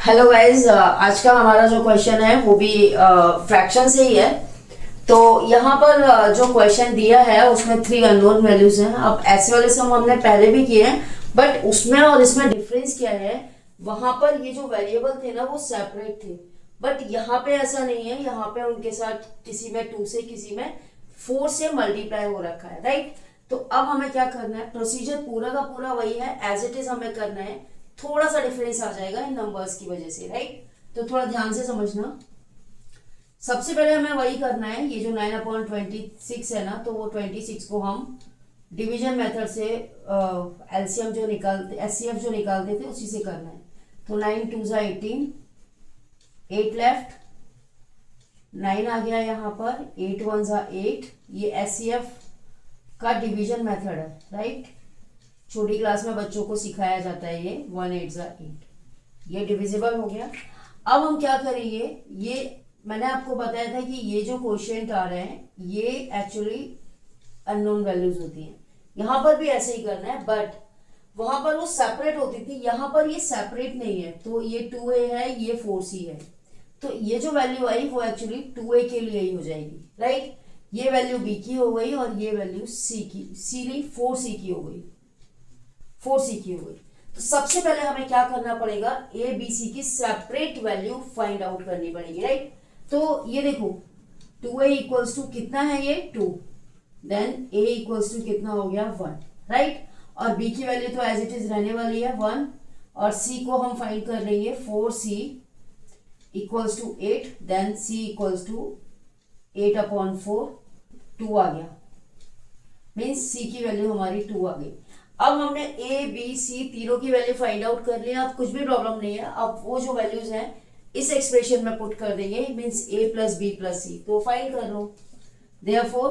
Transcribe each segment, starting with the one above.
Hello guys, आज का हमारा जो क्वेश्चन है वो भी फ्रैक्शन से ही है। तो यहाँ पर जो क्वेश्चन दिया है उसमें 3 अननोन वैल्यूज हैं। अब ऐसे वाले सम हमने पहले भी किए हैं, बट उसमें और इसमें डिफरेंस क्या है, वहां पर ये जो वेरिएबल थे ना वो सेपरेट थे, बट यहाँ पे ऐसा नहीं है। यहाँ पे उनके साथ किसी में 2 से किसी में 4 से मल्टीप्लाई हो रखा है, राइट। तो अब हमें क्या करना है, प्रोसीजर पूरा का पूरा वही है, एज इट इज हमें करना है। थोड़ा सा डिफरेंस आ जाएगा इन नंबर्स की वजह से, राइट। तो थोड़ा ध्यान से समझना। सबसे पहले हमें वही करना है, ये जो 9/26 है ना, तो वो 26 को हम डिवीजन मेथड से एलसीएम जो निकालते, एचसीएफ जो निकालते थे उसी से करना है। तो 9 2 ज़ा 18, 8 लेफ्ट, 9 आ गया यहाँ पर, 8 1 ज़ा 8। ये एचसीएफ का डिवीजन मेथड है, राइट। छोटी क्लास में बच्चों को सिखाया जाता है ये 1 8 ज़ा 8। ये डिविजिबल हो गया। अब हम क्या करेंगे, ये मैंने आपको बताया था कि ये जो क्वेश्चन आ रहे हैं ये एक्चुअली अननोन वैल्यूज होती हैं। यहां पर भी ऐसे ही करना है, बट वहां पर वो सेपरेट होती थी, यहां पर ये सेपरेट नहीं है। तो ये 2a है, ये 4c है। तो ये जो वैल्यू आई वो एक्चुअली 2a के लिए ही हो जाएगी, राइट। ये वैल्यू b की हो गई और ये वैल्यू c की, c नहीं 4c की हो गई, 4c की हो गई। तो सबसे पहले हमें क्या करना पड़ेगा, ए बी सी की सेपरेट वैल्यू फाइंड आउट करनी पड़ेगी, राइट। तो ये देखो 2a इक्वल्स टू कितना है, ये 2, देन a इक्वल्स टू कितना हो गया 1, राइट। और b की वैल्यू तो एज इट इज रहने वाली है 1, और c को हम फाइंड कर लेंगे 4c equals to 8, then c equals to 8/4, 2 आ गया, मीन्स c की वैल्यू हमारी 2 आ गई। अब हमने ए बी सी तीनों की वैल्यू फाइंड आउट कर लिया। अब कुछ भी प्रॉब्लम नहीं है, अब वो जो वैल्यूज हैं इस एक्सप्रेशन में पुट कर देंगे, means a plus B plus C. तो फाइंड कर लो, therefore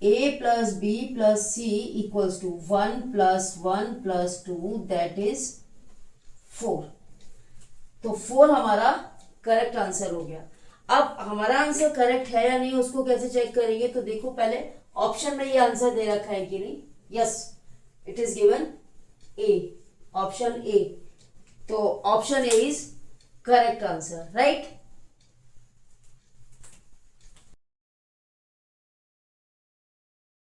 a plus B plus C equals to 1 plus 1 plus 2, that is 4। तो 4 हमारा करेक्ट आंसर हो गया। अब हमारा आंसर करेक्ट है या नहीं उसको कैसे चेक करेंगे, तो देखो पहले ऑप्शन में ये आंसर दे रखा है कि नहीं। Yes, it is given A, option A. तो option A is correct answer, right?